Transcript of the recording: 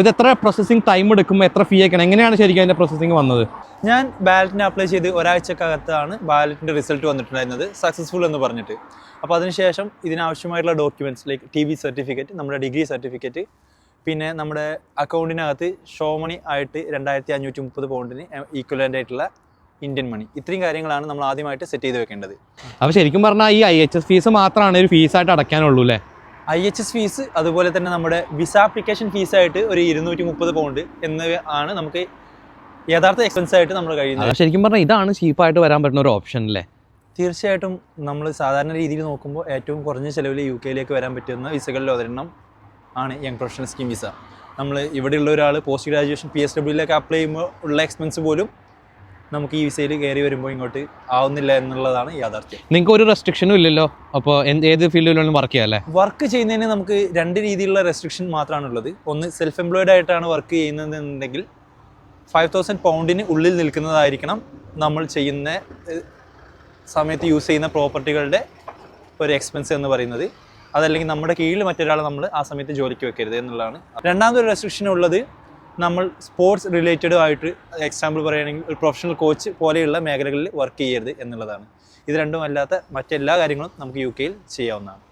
ഇത് എത്ര processing time എടുക്കുമ്പോൾ എത്ര ഫീ ആക്കണം, എങ്ങനെയാണ് ശരിക്കും അതിൻ്റെ പ്രോസസ്സിംഗ് വന്നത്? ഞാൻ ബാലറ്റിന് അപ്ലൈ ചെയ്ത് ഒരാഴ്ചക്കകത്താണ് ബാലറ്റിൻ്റെ റിസൾട്ട് വന്നിട്ടുണ്ടായിരുന്നത്, സക്സസ്ഫുൾ എന്ന് പറഞ്ഞിട്ട്. അപ്പോൾ അതിനുശേഷം ഇതിനാവശ്യമായിട്ടുള്ള ഡോക്യുമെൻറ്റ്സ് ലൈക്ക് TB സർട്ടിഫിക്കറ്റ്, നമ്മുടെ ഡിഗ്രി സർട്ടിഫിക്കറ്റ്, പിന്നെ നമ്മുടെ അക്കൗണ്ടിനകത്ത് ഷോ മണി ആയിട്ട് 2530 പൗണ്ടിന് ഈക്വലൻ്റ് ആയിട്ടുള്ള ഇന്ത്യൻ മണി, ഇത്രയും കാര്യങ്ങളാണ് നമ്മൾ ആദ്യമായിട്ട് സെറ്റ് ചെയ്ത് വെക്കേണ്ടത്. അപ്പോൾ ശരിക്കും പറഞ്ഞാൽ ഈ IHS ഫീസ് മാത്രമാണ് ഒരു ഫീസായിട്ട് അടയ്ക്കാനുള്ളൂ അല്ലേ? IHS ഫീസ് അതുപോലെ തന്നെ നമ്മുടെ വിസ ആപ്ലിക്കേഷൻ ഫീസായിട്ട് ഒരു 230 പൗണ്ട് ആണ് നമുക്ക് യഥാർത്ഥ എക്സ്പെൻസ് ആയിട്ട് നമ്മൾ കഴിയുന്നത്. ശരിക്കും പറഞ്ഞാൽ ഇതാണ് ചീപ്പായിട്ട് വരാൻ പറ്റുന്ന ഒരു ഓപ്ഷൻ അല്ലേ? തീർച്ചയായിട്ടും നമ്മൾ സാധാരണ രീതിയിൽ നോക്കുമ്പോൾ ഏറ്റവും കുറഞ്ഞ ചിലവിൽ UK വരാൻ പറ്റുന്ന വിസകളിൽ ഒരെണ്ണം ആണ് യങ് പ്രൊഫഷണൽ സ്കീം വിസ. നമ്മൾ ഇവിടെയുള്ള ഒരാൾ പോസ്റ്റ് ഗ്രാജുവേഷൻ PSW അപ്ലൈ ചെയ്യുമ്പോൾ ഉള്ള എക്സ്പെൻസ് പോലും നമുക്ക് ഈ വിസയിൽ കയറി വരുമ്പോൾ ഇങ്ങോട്ട് ആവുന്നില്ല എന്നുള്ളതാണ് യാഥാർത്ഥ്യം. നിങ്ങൾക്ക് ഒരു റെസ്ട്രിക്ഷനും ഇല്ലല്ലോ, അപ്പോൾ ഏത് ഫീൽഡിലും വർക്ക് ചെയ്യാം അല്ലേ? വർക്ക് ചെയ്യുന്നതിന് നമുക്ക് 2 രീതിയിലുള്ള റെസ്ട്രിക്ഷൻ മാത്രമാണുള്ളത്. ഒന്ന്, സെൽഫ് എംപ്ലോയിഡ് ആയിട്ടാണ് വർക്ക് ചെയ്യുന്നതെന്നുണ്ടെങ്കിൽ 5000 പൗണ്ടിന് ഉള്ളിൽ നിൽക്കുന്നതായിരിക്കണം നമ്മൾ ചെയ്യുന്ന സമയത്ത് യൂസ് ചെയ്യുന്ന പ്രോപ്പർട്ടികളുടെ ഒരു എക്സ്പെൻസ് എന്ന് പറയുന്നത്. അതല്ലെങ്കിൽ നമ്മുടെ കീഴിൽ മറ്റൊരാളെ നമ്മൾ ആ സമയത്ത് ജോലിക്ക് വെക്കരുത് എന്നുള്ളതാണ്. രണ്ടാമതൊരു റെസ്ട്രിക്ഷൻ ഉള്ളത്, നമ്മൾ സ്പോർട്സ് റിലേറ്റഡ് ആയിട്ട് എക്സാമ്പിൾ പറയുകയാണെങ്കിൽ ഒരു പ്രൊഫഷണൽ കോച്ച് പോലെയുള്ള മേഖലകളിൽ വർക്ക് ചെയ്യരുത് എന്നുള്ളതാണ്. ഇത് രണ്ടും അല്ലാത്ത മറ്റെല്ലാ കാര്യങ്ങളും നമുക്ക് UK ചെയ്യാവുന്നതാണ്.